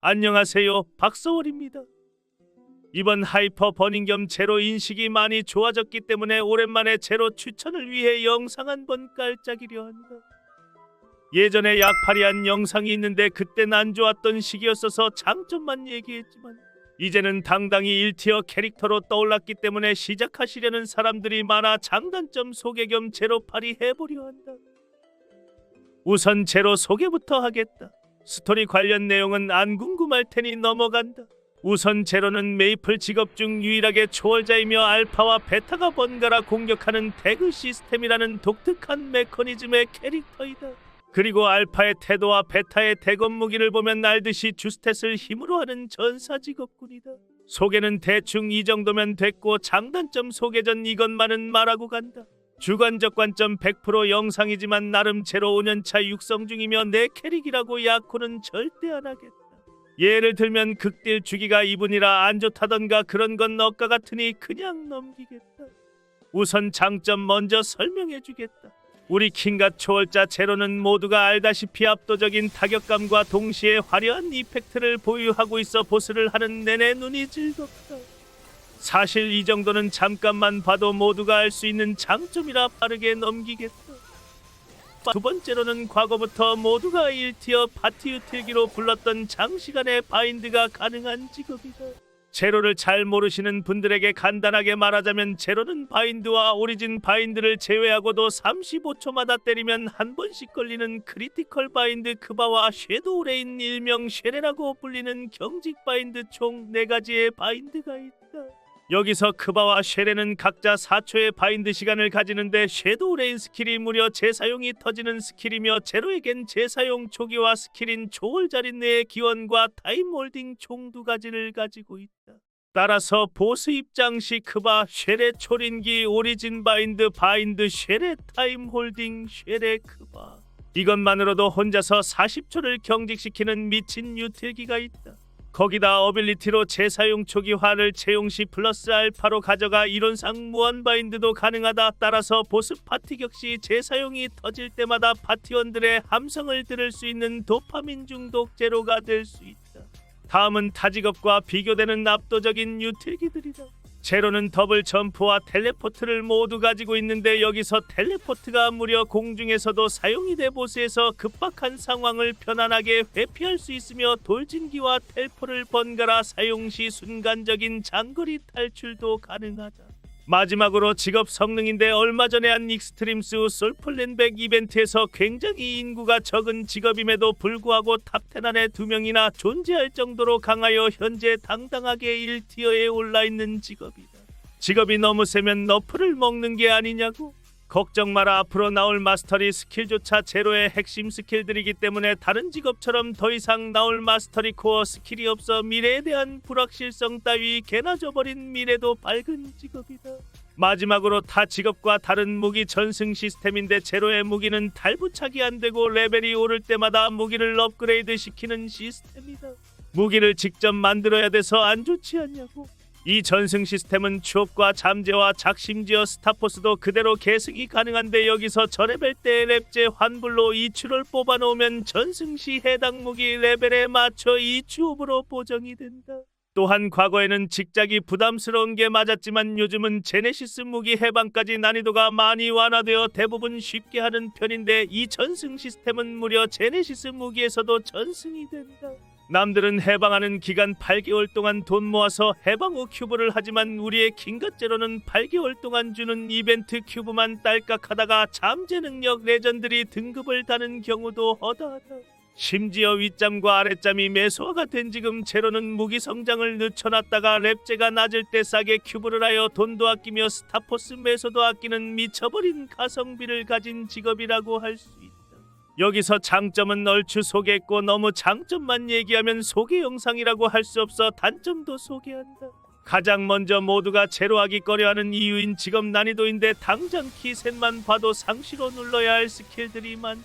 안녕하세요, 박서월입니다. 이번 하이퍼 버닝 겸 제로 인식이 많이 좋아졌기 때문에 오랜만에 제로 추천을 위해 영상 한번 깔짝이려 한다. 예전에 약팔이한 영상이 있는데 그땐 안 좋았던 시기였어서 장점만 얘기했지만 이제는 당당히 1티어 캐릭터로 떠올랐기 때문에 시작하시려는 사람들이 많아 장단점 소개 겸 제로팔이 해보려 한다. 우선 제로 소개부터 하겠다. 스토리 관련 내용은 안 궁금할 테니 넘어간다. 우선 제로는 메이플 직업 중 유일하게 초월자이며 알파와 베타가 번갈아 공격하는 태그 시스템이라는 독특한 메커니즘의 캐릭터이다. 그리고 알파의 태도와 베타의 대검 무기를 보면 알듯이 주스탯을 힘으로 하는 전사 직업군이다. 소개는 대충 이 정도면 됐고 장단점 소개 전 이것만은 말하고 간다. 주관적 관점 100% 영상이지만 나름 제로 5년차 육성 중이며 내 캐릭이라고 약호는 절대 안 하겠다. 예를 들면 극딜 주기가 2분이라 안 좋다던가 그런 건 억까 같으니 그냥 넘기겠다. 우선 장점 먼저 설명해 주겠다. 우리 킹과 초월자 제로는 모두가 알다시피 압도적인 타격감과 동시에 화려한 이펙트를 보유하고 있어 보스를 하는 내내 눈이 즐겁다. 사실 이 정도는 잠깐만 봐도 모두가 알 수 있는 장점이라 빠르게 넘기겠다. 두 번째로는 과거부터 모두가 1티어 파티 유틸기로 불렀던 장시간의 바인드가 가능한 직업이다. 제로를 잘 모르시는 분들에게 간단하게 말하자면 제로는 바인드와 오리진 바인드를 제외하고도 35초마다 때리면 한 번씩 걸리는 크리티컬 바인드 크바와 섀도우 레인 일명 쉐레라고 불리는 경직 바인드 총 4가지의 바인드가 있다. 여기서 크바와 쉐레는 각자 4초의 바인드 시간을 가지는데 섀도우 레인 스킬이 무려 재사용이 터지는 스킬이며 제로에겐 재사용 초기화 스킬인 초월자린내의 기원과 타임 홀딩 총 2가지를 가지고 있다. 따라서 보스 입장 시 크바, 쉐레 초린기, 오리진 바인드, 바인드, 쉐레 타임 홀딩, 쉐레 크바. 이것만으로도 혼자서 40초를 경직시키는 미친 유틸기가 있다. 거기다 어빌리티로 재사용 초기화를 채용 시 플러스 알파로 가져가 이론상 무한 바인드도 가능하다. 따라서 보스 파티 격시 재사용이 터질 때마다 파티원들의 함성을 들을 수 있는 도파민 중독 제로가 될 수 있다. 다음은 타직업과 비교되는 압도적인 유틸기들이다. 제로는 더블 점프와 텔레포트를 모두 가지고 있는데 여기서 텔레포트가 무려 공중에서도 사용이 돼 보스에서 급박한 상황을 편안하게 회피할 수 있으며 돌진기와 텔포를 번갈아 사용 시 순간적인 장거리 탈출도 가능하다. 마지막으로 직업 성능인데 얼마 전에 한 익스트림스 솔플랜백 이벤트에서 굉장히 인구가 적은 직업임에도 불구하고 탑10 안에 2명이나 존재할 정도로 강하여 현재 당당하게 1티어에 올라있는 직업이다. 직업이 너무 세면 너프를 먹는 게 아니냐고? 걱정 마라. 앞으로 나올 마스터리 스킬조차 제로의 핵심 스킬들이기 때문에 다른 직업처럼 더 이상 나올 마스터리 코어 스킬이 없어 미래에 대한 불확실성 따위 개나 져버린 미래도 밝은 직업이다. 마지막으로 타 직업과 다른 무기 전승 시스템인데 제로의 무기는 탈부착이 안되고 레벨이 오를 때마다 무기를 업그레이드 시키는 시스템이다. 무기를 직접 만들어야 돼서 안 좋지 않냐고? 이 전승 시스템은 추업과 잠재와 작심지어 스타포스도 그대로 계승이 가능한데 여기서 저레벨 때 랩제 환불로 2추를 뽑아놓으면 전승 시 해당 무기 레벨에 맞춰 2추업으로 보정이 된다. 또한 과거에는 직작이 부담스러운 게 맞았지만 요즘은 제네시스 무기 해방까지 난이도가 많이 완화되어 대부분 쉽게 하는 편인데 이 전승 시스템은 무려 제네시스 무기에서도 전승이 된다. 남들은 해방하는 기간 8개월 동안 돈 모아서 해방 후 큐브를 하지만 우리의 킹갓제로는 8개월 동안 주는 이벤트 큐브만 딸깍하다가 잠재 능력 레전드리 등급을 다는 경우도 허다하다. 심지어 윗잠과 아랫잠이 매소화가 된 지금 제로는 무기 성장을 늦춰놨다가 랩제가 낮을 때 싸게 큐브를 하여 돈도 아끼며 스타포스 매소도 아끼는 미쳐버린 가성비를 가진 직업이라고 할 수 있다. 여기서 장점은 얼추 소개했고 너무 장점만 얘기하면 소개 영상이라고 할 수 없어 단점도 소개한다. 가장 먼저 모두가 제로하기 꺼려하는 이유인 직업 난이도인데 당장 키셋만 봐도 상시로 눌러야 할 스킬들이 많다.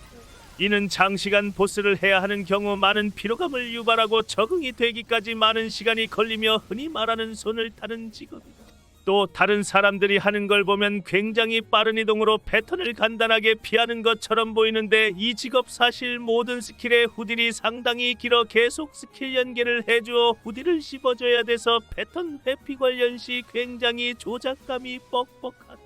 이는 장시간 보스를 해야 하는 경우 많은 피로감을 유발하고 적응이 되기까지 많은 시간이 걸리며 흔히 말하는 손을 타는 직업이다. 또 다른 사람들이 하는 걸 보면 굉장히 빠른 이동으로 패턴을 간단하게 피하는 것처럼 보이는데 이 직업 사실 모든 스킬의 후딜이 상당히 길어 계속 스킬 연계를 해주어 후딜을 씹어줘야 돼서 패턴 회피 관련 시 굉장히 조작감이 뻑뻑하다.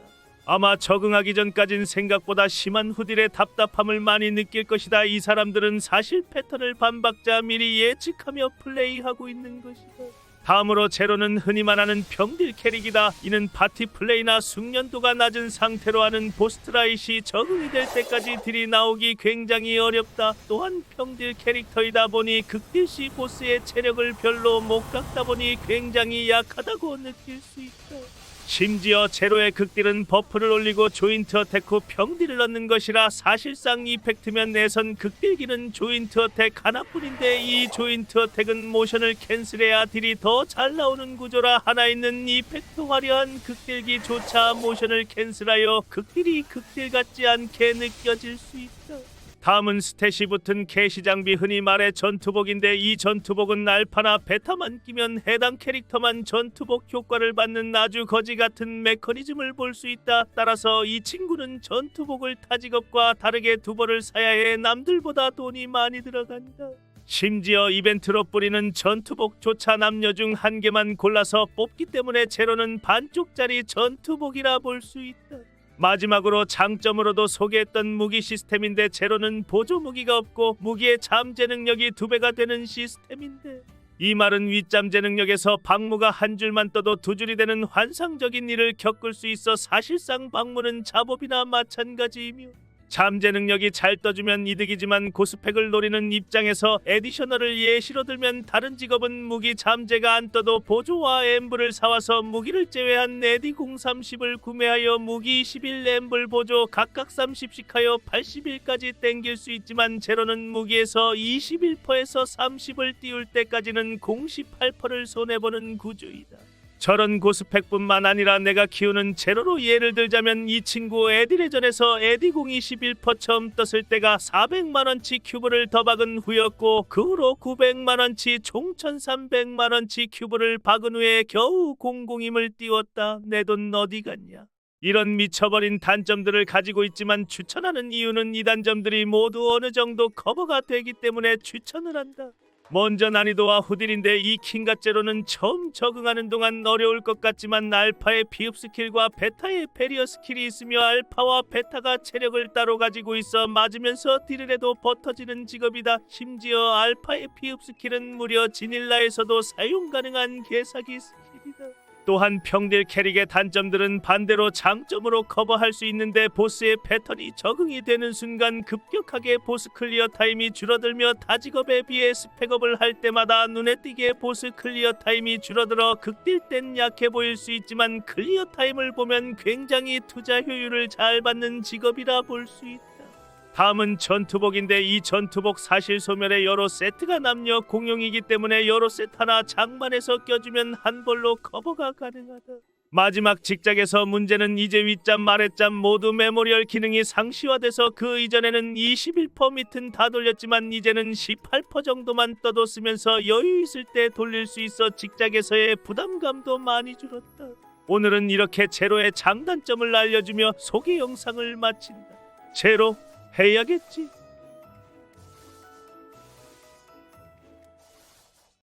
아마 적응하기 전까진 생각보다 심한 후딜의 답답함을 많이 느낄 것이다. 이 사람들은 사실 패턴을 반박자 미리 예측하며 플레이하고 있는 것이다. 다음으로 제로는 흔히 말하는 평딜 캐릭이다. 이는 파티 플레이나 숙련도가 낮은 상태로 하는 보스트라이시 적응이 될 때까지 딜이 나오기 굉장히 어렵다. 또한 평딜 캐릭터이다 보니 극딜 시 보스의 체력을 별로 못 깎다 보니 굉장히 약하다고 느낄 수 있다. 심지어 제로의 극딜은 버프를 올리고 조인트 어택 후 평딜을 넣는 것이라 사실상 이펙트면 내선 극딜기는 조인트 어택 하나뿐인데 이 조인트 어택은 모션을 캔슬해야 딜이 더 잘 나오는 구조라 하나 있는 이펙트 화려한 극딜기조차 모션을 캔슬하여 극딜이 극딜 같지 않게 느껴질 수 있다. 다음은 스탯이 붙은 캐시 장비, 흔히 말해 전투복인데 이 전투복은 알파나 베타만 끼면 해당 캐릭터만 전투복 효과를 받는 아주 거지 같은 메커니즘을 볼 수 있다. 따라서 이 친구는 전투복을 타 직업과 다르게 두 벌을 사야 해 남들보다 돈이 많이 들어간다. 심지어 이벤트로 뿌리는 전투복조차 남녀 중 한 개만 골라서 뽑기 때문에 제로는 반쪽짜리 전투복이라 볼 수 있다. 마지막으로 장점으로도 소개했던 무기 시스템인데 제로는 보조 무기가 없고 무기의 잠재 능력이 2배가 되는 시스템인데 이 말은 윗잠재 능력에서 방무가 한 줄만 떠도 2줄이 되는 환상적인 일을 겪을 수 있어 사실상 방무는 잡업이나 마찬가지이며 잠재 능력이 잘 떠주면 이득이지만 고스펙을 노리는 입장에서 에디셔널을 예시로 들면 다른 직업은 무기 잠재가 안 떠도 보조와 엠블을 사와서 무기를 제외한 에디 030을 구매하여 무기 21 엠블 보조 각각 30씩 하여 80일까지 땡길 수 있지만 제로는 무기에서 21%에서 30을 띄울 때까지는 018%를 손해보는 구조이다. 저런 고스펙뿐만 아니라 내가 키우는 제로로 예를 들자면 이 친구 에디레전에서 에디공이 11% 처음 떴을 때가 400만원치 큐브를 더 박은 후였고 그 후로 900만원치 총 1300만원치 큐브를 박은 후에 겨우 00임을 띄웠다. 내 돈 어디 갔냐. 이런 미쳐버린 단점들을 가지고 있지만 추천하는 이유는 이 단점들이 모두 어느 정도 커버가 되기 때문에 추천을 한다. 먼저 난이도와 후딜인데 이 킹과 제로는 처음 적응하는 동안 어려울 것 같지만 알파의 피흡 스킬과 베타의 베리어 스킬이 있으며 알파와 베타가 체력을 따로 가지고 있어 맞으면서 딜을 해도 버텨지는 직업이다. 심지어 알파의 피흡 스킬은 무려 지닐라에서도 사용 가능한 개사기 스킬이다. 또한 평딜 캐릭의 단점들은 반대로 장점으로 커버할 수 있는데 보스의 패턴이 적응이 되는 순간 급격하게 보스 클리어 타임이 줄어들며 타 직업에 비해 스펙업을 할 때마다 눈에 띄게 보스 클리어 타임이 줄어들어 극딜 땐 약해 보일 수 있지만 클리어 타임을 보면 굉장히 투자 효율을 잘 받는 직업이라 볼 수 있다. 다음은 전투복인데 이 전투복 사실 소멸에 여러 세트가 남녀 공용이기 때문에 여러 세트 하나 장만해서 껴주면 한 벌로 커버가 가능하다. 마지막 직작에서 문제는 이제 윗잠 아랫잠 모두 메모리얼 기능이 상시화돼서 그 이전에는 21% 밑은 다 돌렸지만 이제는 18% 정도만 떠도 쓰면서 여유 있을 때 돌릴 수 있어 직작에서의 부담감도 많이 줄었다. 오늘은 이렇게 제로의 장단점을 알려주며 소개 영상을 마친다. 제로 해야겠지.